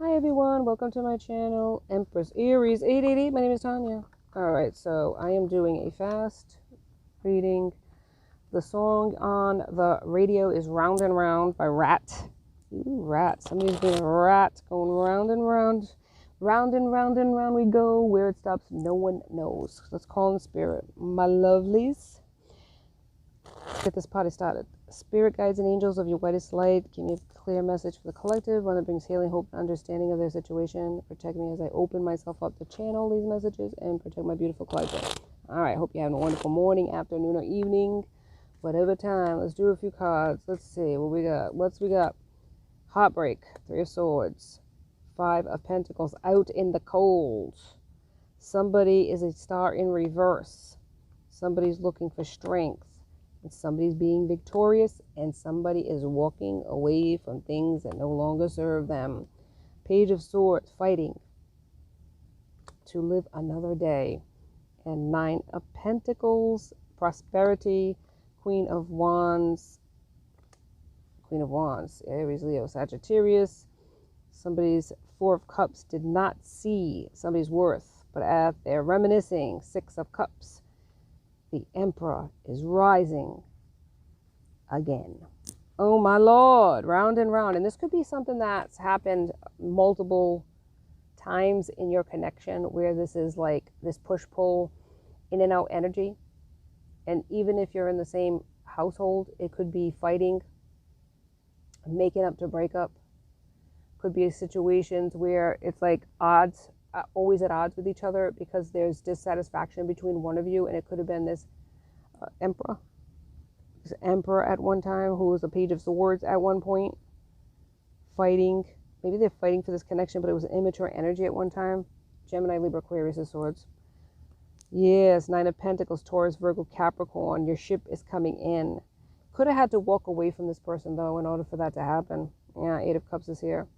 Hi everyone, welcome to my channel, Empress Aries 888. My name is Tanya. Alright, so I am doing a fast reading. The song on the radio is Round and Round by Rat. Ooh, Rat. Somebody's being a rat, going round and round. Round and round and round we go. Where it stops, no one knows. Let's call in spirit. My lovelies. Let's get this party started. Spirit guides and angels of your whitest light, give me a clear message for the collective, one that brings healing, hope, and understanding of their situation. Protect me as I open myself up to channel these messages and protect my beautiful collective. All right, hope you're having a wonderful morning, afternoon, or evening, whatever time. Let's do a few cards. Let's see what we got. What's we got? Heartbreak, Three of Swords, Five of Pentacles, out in the cold. Somebody is a star in reverse. Somebody's looking for strength. And somebody's being victorious, and somebody is walking away from things that no longer serve them. Page of Swords, fighting to live another day. And Nine of Pentacles, prosperity. Queen of Wands, Aries, Leo, Sagittarius. Somebody's Four of Cups did not see somebody's worth, but they're reminiscing. Six of Cups. The Emperor is rising again. Oh my Lord, round and round. And this could be something that's happened multiple times in your connection, where this is like this push-pull, in and out energy. And even if you're in the same household, it could be fighting, making up to break up. Could be situations where it's like odds, always at odds with each other, because there's dissatisfaction between one of you. And it could have been this Emperor at one time, who was a Page of Swords at one point, fighting. Maybe they're fighting for this connection, but it was an immature energy at one time. Gemini, Libra, Aquarius of Swords. Yes, Nine of Pentacles, Taurus, Virgo, Capricorn. Your ship is coming in. Could have had to walk away from this person, though, in order for that to happen. Yeah, Eight of Cups is here.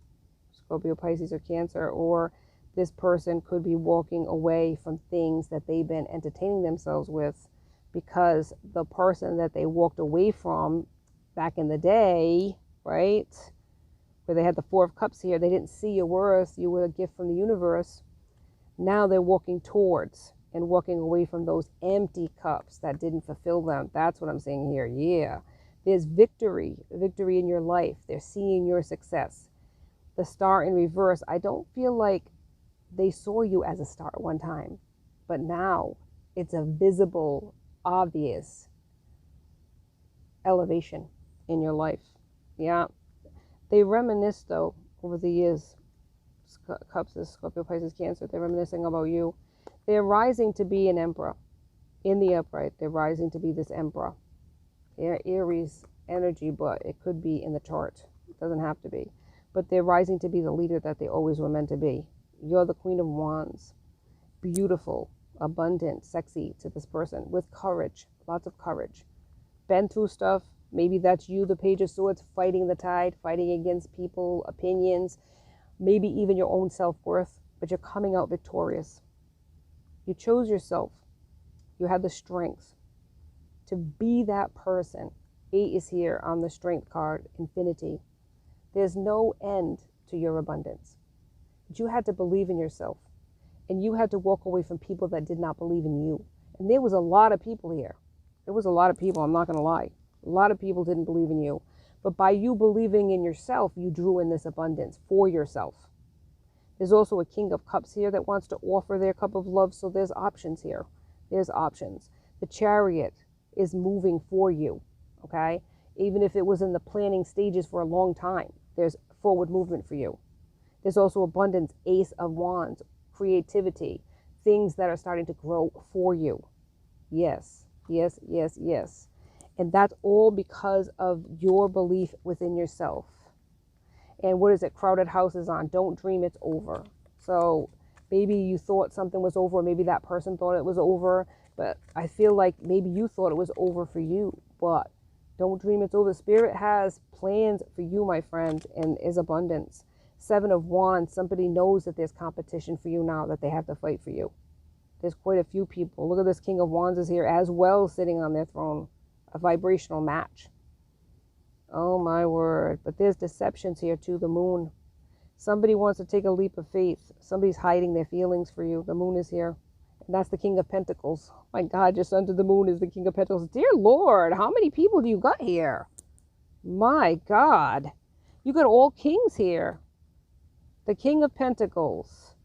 Scorpio, Pisces, or Cancer. Or this person could be walking away from things that they've been entertaining themselves with, because the person that they walked away from back in the day, right, where they had the Four of Cups here, they didn't see your worth, you were a gift from the universe. Now they're walking towards and walking away from those empty cups that didn't fulfill them. That's what I'm saying here. Yeah, there's victory in your life. They're seeing your success. The Star in reverse, I don't feel like they saw you as a star at one time, but now it's a visible, obvious elevation in your life. Yeah, they reminisce, though, over the years. Cups is Scorpio, Pisces, Cancer. They're reminiscing about you. They're rising to be an Emperor in the upright. They're rising to be this Emperor. They're Aries energy, but it could be in the chart. It doesn't have to be. But they're rising to be the leader that they always were meant to be. You're the Queen of Wands. Beautiful, abundant, sexy to this person, with courage, lots of courage. Been through stuff. Maybe that's you, the Page of Swords, fighting the tide, fighting against people, opinions, maybe even your own self-worth, but you're coming out victorious. You chose yourself. You had the strength to be that person. Eight is here on the strength card, infinity. There's no end to your abundance. But you had to believe in yourself. And you had to walk away from people that did not believe in you. And there was a lot of people here. There was a lot of people, I'm not going to lie. A lot of people didn't believe in you. But by you believing in yourself, you drew in this abundance for yourself. There's also a King of Cups here that wants to offer their cup of love. So there's options here. There's options. The Chariot is moving for you, okay? Even if it was in the planning stages for a long time, there's forward movement for you. There's also abundance, Ace of Wands, creativity, things that are starting to grow for you. Yes, yes, yes, yes. And that's all because of your belief within yourself. And what is it? Crowded House is on. Don't dream it's over. So maybe you thought something was over. Maybe that person thought it was over. But I feel like maybe you thought it was over for you. But don't dream it's over. Spirit has plans for you, my friend, and is abundance. Seven of Wands. Somebody knows that there's competition for you now, that they have to fight for you. There's quite a few people. Look at this King of Wands is here as well, sitting on their throne. A vibrational match. Oh my word. But there's deceptions here too. The Moon. Somebody wants to take a leap of faith. Somebody's hiding their feelings for you. The moon is here. And that's the King of Pentacles. My God, just under the moon is the King of Pentacles. Dear Lord, how many people do you got here? My God. You got all kings here. The King of Pentacles.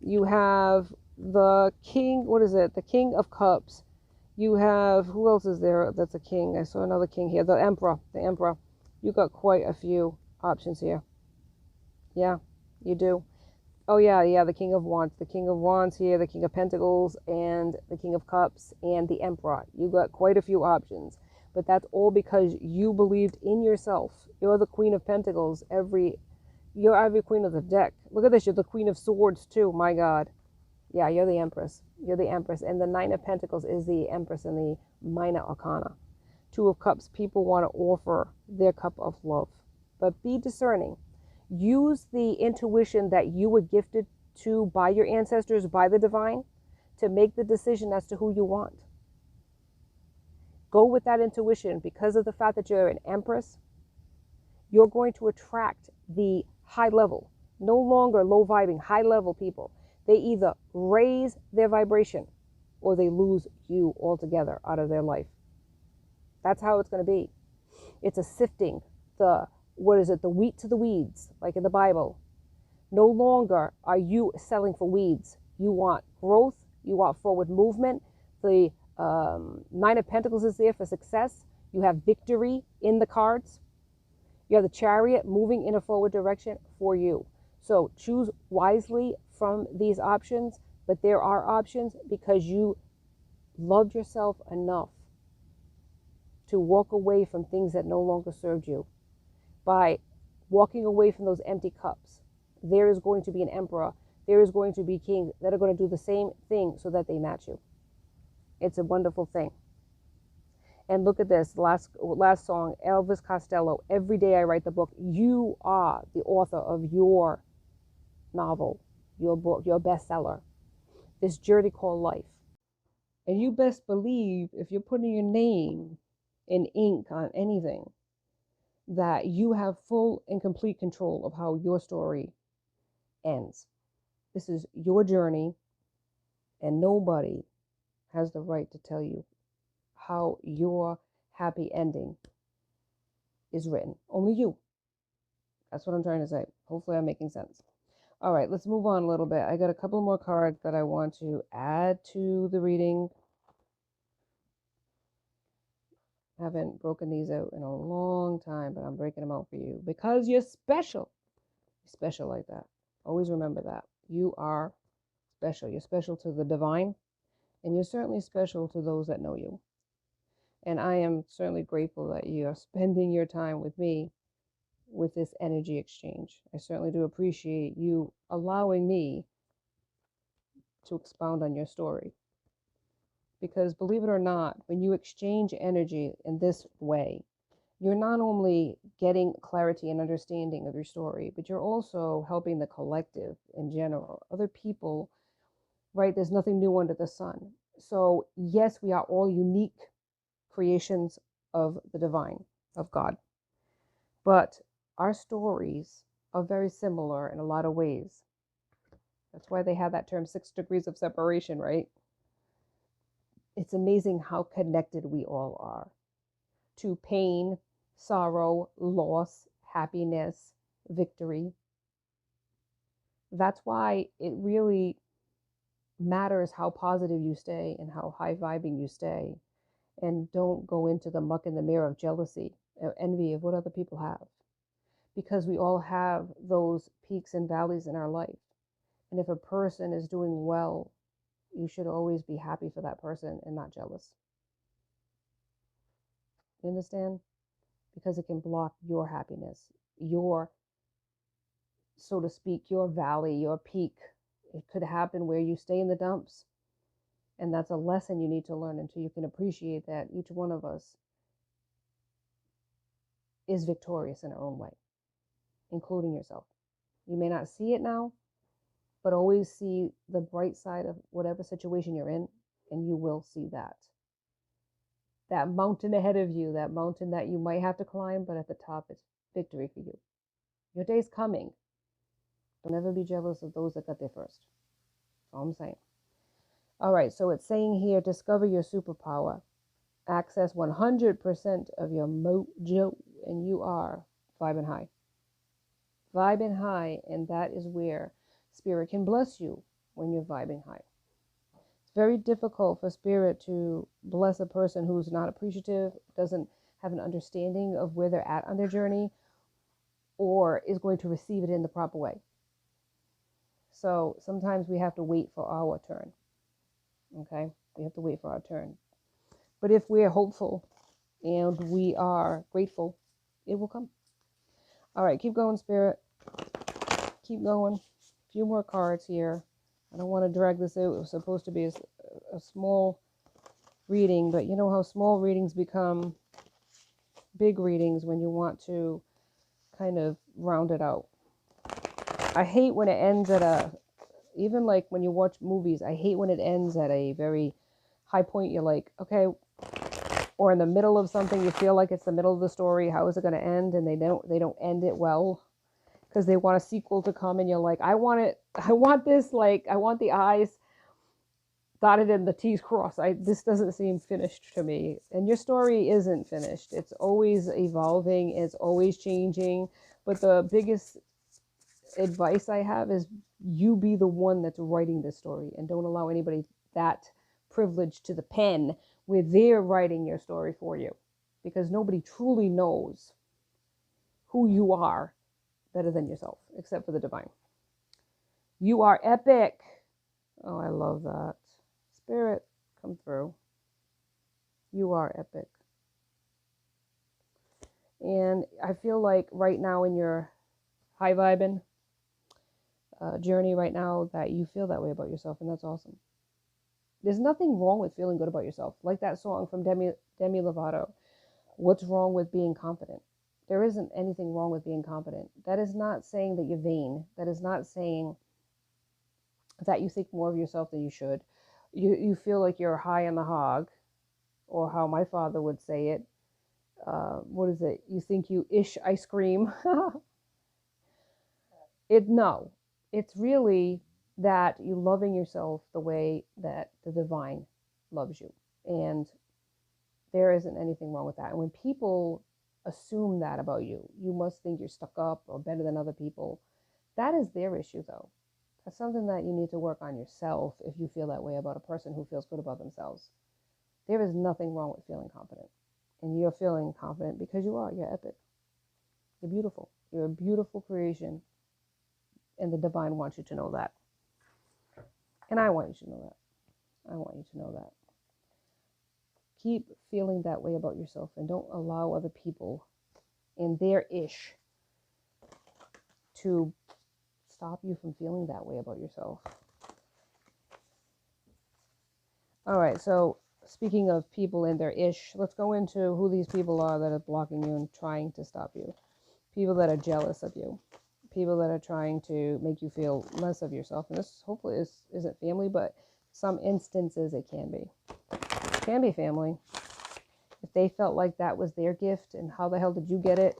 You have the King, what is it? The King of Cups. You have, who else is there that's a king? I saw another king here. The Emperor. The Emperor. You got quite a few options here. Yeah, you do. Oh yeah, the King of Wands. The King of Wands here, the King of Pentacles, and the King of Cups, and the Emperor. You got quite a few options. But that's all because you believed in yourself. You're the Queen of Pentacles. You're every queen of the deck. Look at this. You're the Queen of Swords too. My God. Yeah, you're the Empress. You're the Empress. And the Nine of Pentacles is the Empress in the Minor Arcana. Two of Cups. People want to offer their cup of love. But be discerning. Use the intuition that you were gifted to by your ancestors, by the divine, to make the decision as to who you want. Go with that intuition. Because of the fact that you're an Empress, you're going to attract the high level, no longer low vibing, high level people. They either raise their vibration or they lose you altogether out of their life. That's how it's going to be. It's a sifting the wheat to the weeds, like in the Bible. No longer are you selling for weeds. You want growth. You want forward movement. The Nine of Pentacles is there for success. You have victory in the cards. You have the Chariot moving in a forward direction for you. So choose wisely from these options, but there are options because you loved yourself enough to walk away from things that no longer served you. By walking away from those empty cups, there is going to be an emperor. There is going to be kings that are going to do the same thing so that they match you. It's a wonderful thing. And look at this last song, Elvis Costello. Every day I write the book. You are the author of your novel, your book, your bestseller, this journey called life. And you best believe if you're putting your name in ink on anything, that you have full and complete control of how your story ends. This is your journey, and nobody has the right to tell you how your happy ending is written. Only you. That's what I'm trying to say. Hopefully I'm making sense. All right, let's move on a little bit. I got a couple more cards that I want to add to the reading. I haven't broken these out in a long time, but I'm breaking them out for you because you're special. You're special like that. Always remember that. You are special. You're special to the divine, and you're certainly special to those that know you. And I am certainly grateful that you are spending your time with me with this energy exchange. I certainly do appreciate you allowing me to expound on your story. Because believe it or not, when you exchange energy in this way, you're not only getting clarity and understanding of your story, but you're also helping the collective in general. Other people, right? There's nothing new under the sun. So, yes, we are all unique creations of the divine, of God. But our stories are very similar in a lot of ways. That's why they have that term 6 degrees of separation, right? It's amazing how connected we all are to pain, sorrow, loss, happiness, victory. That's why it really matters how positive you stay and how high vibing you stay. And don't go into the muck and the mire of jealousy or envy of what other people have. Because we all have those peaks and valleys in our life. And if a person is doing well, you should always be happy for that person and not jealous. You understand? Because it can block your happiness, your, so to speak, your valley, your peak. It could happen where you stay in the dumps. And that's a lesson you need to learn until you can appreciate that each one of us is victorious in our own way, including yourself. You may not see it now, but always see the bright side of whatever situation you're in, and you will see that. That mountain ahead of you, that mountain that you might have to climb, but at the top is victory for you. Your day's coming. Don't ever be jealous of those that got there first. That's all I'm saying. All right, so it's saying here, discover your superpower. Access 100% of your mojo, and you are vibing high. Vibing high, and that is where spirit can bless you when you're vibing high. It's very difficult for spirit to bless a person who's not appreciative, doesn't have an understanding of where they're at on their journey, or is going to receive it in the proper way. So sometimes we have to wait for our turn. Okay? We have to wait for our turn. But if we're hopeful and we are grateful, it will come. All right, keep going, spirit. Keep going. A few more cards here. I don't want to drag this out. It was supposed to be a small reading, but you know how small readings become big readings when you want to kind of round it out. I hate when it ends at even like when you watch movies, I hate when it ends at a very high point. You're like, okay, or in the middle of something, you feel like it's the middle of the story. How is it going to end? And they don't end it well because they want a sequel to come, and you're like, I want this, like, I want the I's dotted and the T's crossed. This doesn't seem finished to me. And your story isn't finished. It's always evolving. It's always changing. But the biggest advice I have is you be the one that's writing this story, and don't allow anybody that privilege to the pen where they're writing your story for you, because nobody truly knows who you are better than yourself, except for the divine. You are epic. Oh, I love that. Spirit, come through. You are epic. And I feel like right now in your high vibing journey right now that you feel that way about yourself, and that's awesome. There's nothing wrong with feeling good about yourself. Like that song from Demi Lovato, what's wrong with being confident? There isn't anything wrong with being confident. That is not saying that you're vain. That is not saying that you think more of yourself than you should. You feel like you're high on the hog, or how my father would say it. What is it? You think you ish ice cream. No, it's really that you loving yourself the way that the divine loves you. And there isn't anything wrong with that. And when people assume that about you, you must think you're stuck up or better than other people. That is their issue, though. That's something that you need to work on yourself if you feel that way about a person who feels good about themselves. There is nothing wrong with feeling confident. And you're feeling confident because you are. You're epic. You're beautiful. You're a beautiful creation. And the divine wants you to know that. And I want you to know that. I want you to know that. Keep feeling that way about yourself, and don't allow other people in their ish to stop you from feeling that way about yourself. All right, so speaking of people in their ish, let's go into who these people are that are blocking you and trying to stop you. People that are jealous of you. People that are trying to make you feel less of yourself. And this hopefully isn't family, but some instances it can be. It can be family. If they felt like that was their gift, and how the hell did you get it?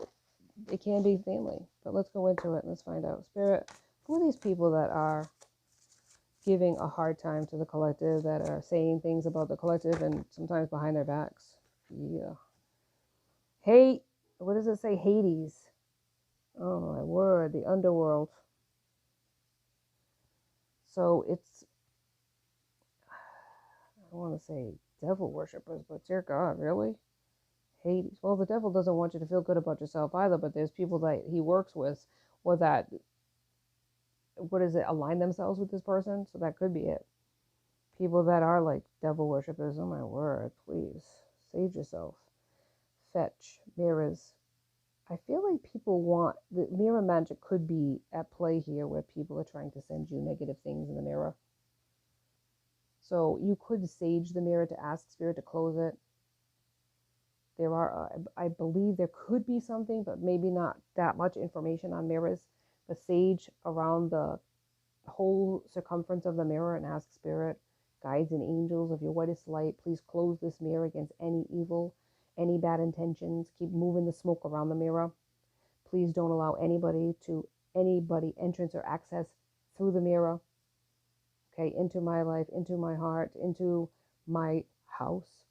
It can be family. But let's go into it and let's find out. Spirit, who are these people that are giving a hard time to the collective, that are saying things about the collective and sometimes behind their backs? Yeah. Hate. What does it say? Hades. Oh my word. The underworld. So it's, I don't want to say devil worshippers, but dear God, really? Hades. Well, the devil doesn't want you to feel good about yourself either, but there's people that he works with, or that, align themselves with this person. So that could be it. People that are like devil worshippers. Oh my word, please save yourself. Fetch mirrors. I feel like people want, the mirror magic could be at play here, where people are trying to send you negative things in the mirror. So you could sage the mirror to ask spirit to close it. There are, I believe there could be something, but maybe not that much information on mirrors. But sage around the whole circumference of the mirror and ask spirit, guides and angels of your whitest light, please close this mirror against any evil, any bad intentions. Keep moving the smoke around the mirror. Please don't allow anybody to anybody entrance or access through the mirror, okay, into my life, into my heart, into my house.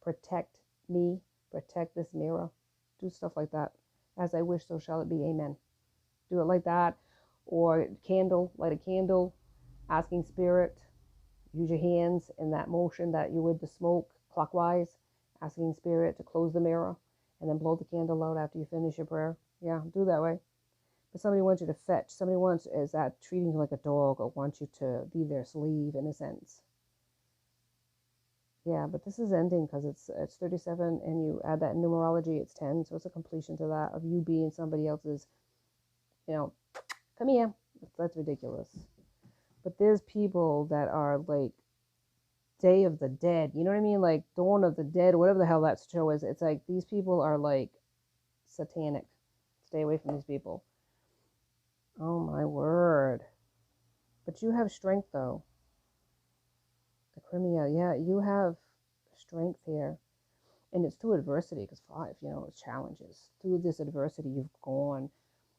Protect me, protect this mirror. Do stuff like that. As I wish, so shall it be. Amen. Do it like that. Or candle, light a candle, asking spirit, use your hands in that motion that you would the smoke clockwise, asking spirit to close the mirror, and then blow the candle out after you finish your prayer. Yeah, do that way. But somebody wants you to fetch. Somebody wants, is that treating you like a dog or wants you to be their slave in a sense. Yeah, but this is ending because it's 37 and you add that in numerology, it's 10. So it's a completion to that of you being somebody else's, come here. That's ridiculous. But there's people that are like Day of the Dead. You know what I mean? Like Dawn of the Dead, whatever the hell that show is. It's like these people are like satanic. Stay away from these people. Oh my word. But you have strength though. The Crimea, yeah, you have strength here. And it's through adversity, because 5, it's challenges. Through this adversity, you've grown,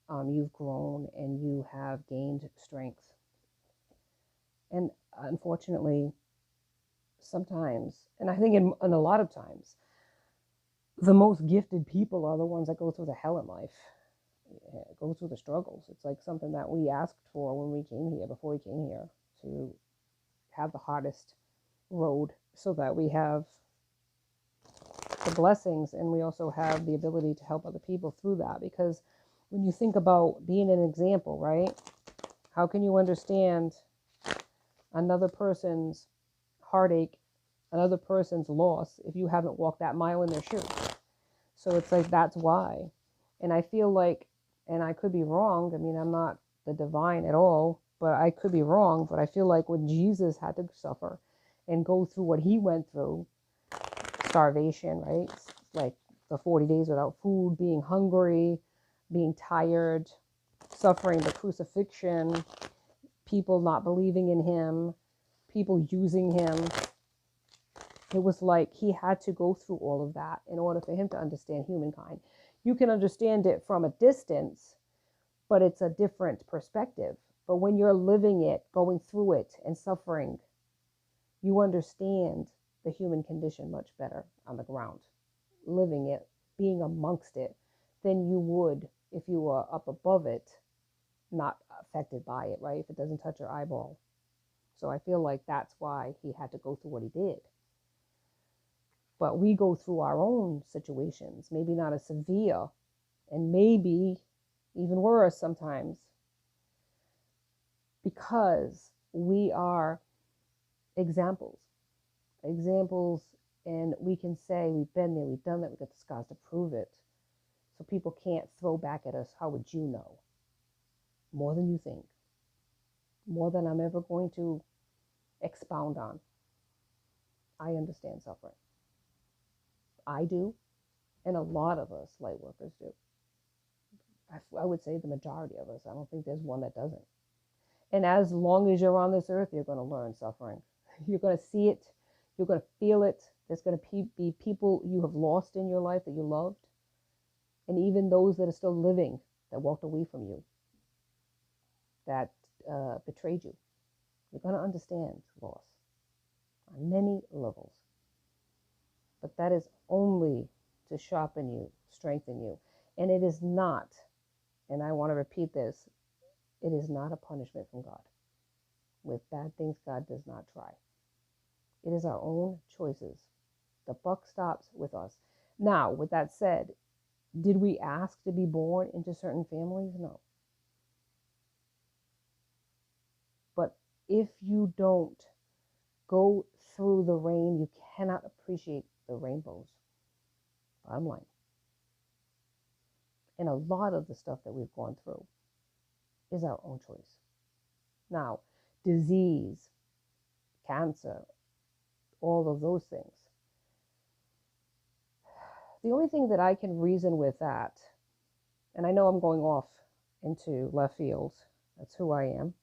and you have gained strength. And unfortunately, sometimes, and I think in a lot of times, the most gifted people are the ones that go through the hell in life, go through the struggles. It's like something that we asked for when we came here, before we came here, to have the hardest road so that we have the blessings and we also have the ability to help other people through that. Because when you think about being an example, right? How can you understand another person's heartache, another person's loss, if you haven't walked that mile in their shoes? So it's like, that's why. And I feel like, and I could be wrong, I mean, I'm not the divine at all, but I could be wrong, but I feel like when Jesus had to suffer and go through what he went through, starvation, right? Like the 40 days without food, being hungry, being tired, suffering the crucifixion, people not believing in him, people using him. It was like he had to go through all of that in order for him to understand humankind. You can understand it from a distance, but it's a different perspective. But when you're living it, going through it, and suffering, you understand the human condition much better on the ground, living it, being amongst it, than you would if you were up above it, not affected by it, right? If it doesn't touch your eyeball. So I feel like that's why he had to go through what he did. But we go through our own situations, maybe not as severe, and maybe even worse sometimes, because we are examples, and we can say we've been there, we've done that, we've got the scars to prove it. So people can't throw back at us, how would you know? More than you think, more than I'm ever going to expound on. I understand suffering. I do, and a lot of us light workers do. I would say the majority of us. I don't think there's one that doesn't. And as long as you're on this earth, you're going to learn suffering. You're going to see it. You're going to feel it. There's going to be people you have lost in your life that you loved. And even those that are still living, that walked away from you, that betrayed you. You're going to understand loss on many levels. But that is only to sharpen you, strengthen you. And it is not, and I want to repeat this, it is not a punishment from God. With bad things, God does not try. It is our own choices. The buck stops with us. Now, with that said, did we ask to be born into certain families? No. But if you don't go through the rain, you cannot appreciate the rainbows. Bottom line. And a lot of the stuff that we've gone through is our own choice. Now, disease, cancer, all of those things. The only thing that I can reason with that, and I know I'm going off into left field, that's who I am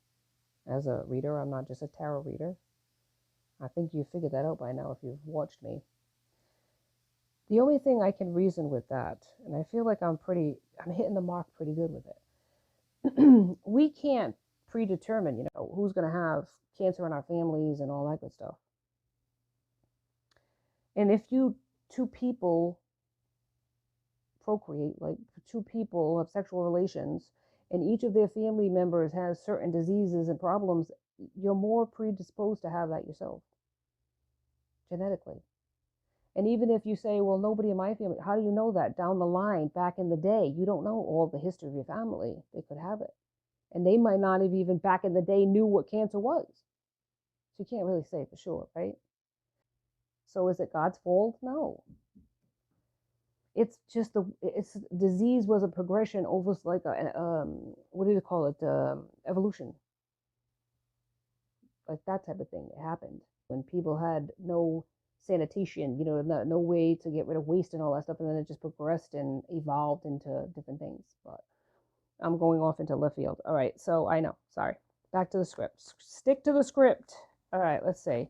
as a reader. I'm not just a tarot reader. I think you figured that out by now if you've watched me. The only thing I can reason with that, and I feel like I'm hitting the mark pretty good with it, We can't predetermine, who's going to have cancer in our families and all that good stuff. And if two people procreate, like two people have sexual relations, and each of their family members has certain diseases and problems, you're more predisposed to have that yourself, genetically. And even if you say, well, nobody in my family, how do you know that? Down the line, back in the day, you don't know all the history of your family. They could have it. And they might not have even back in the day knew what cancer was. So you can't really say for sure, right? So is it God's fault? No. It's just it's disease was a progression, almost like what do you call it? Evolution, like that type of thing. It happened when people had no sanitation, no way to get rid of waste and all that stuff, and then it just progressed and evolved into different things. But I'm going off into left field. All right, so I know. Sorry. Back to the script. Stick to the script. All right, let's see.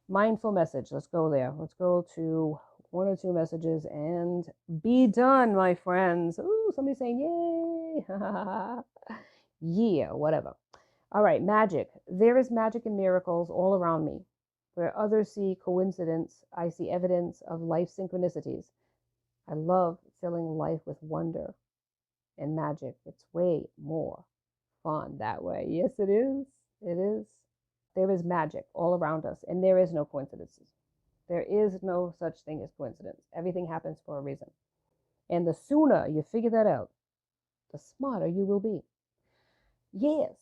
Mindful message. Let's go there. Let's go to one or two messages and be done, my friends. Ooh, somebody's saying yay. Yeah, whatever. All right, magic. There is magic and miracles all around me. Where others see coincidence, I see evidence of life synchronicities. I love filling life with wonder and magic. It's way more fun that way. Yes, it is. It is. There is magic all around us, and there is no coincidences. There is no such thing as coincidence. Everything happens for a reason. And the sooner you figure that out, the smarter you will be. Yes.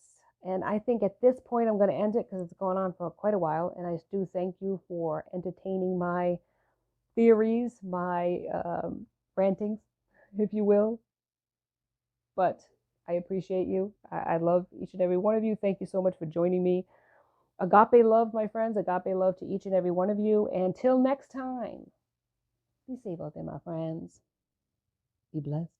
And I think at this point, I'm going to end it because it's gone on for quite a while. And I do thank you for entertaining my theories, my rantings, if you will. But I appreciate you. I love each and every one of you. Thank you so much for joining me. Agape love, my friends. Agape love to each and every one of you. And till next time, be safe out there, my friends. Be blessed.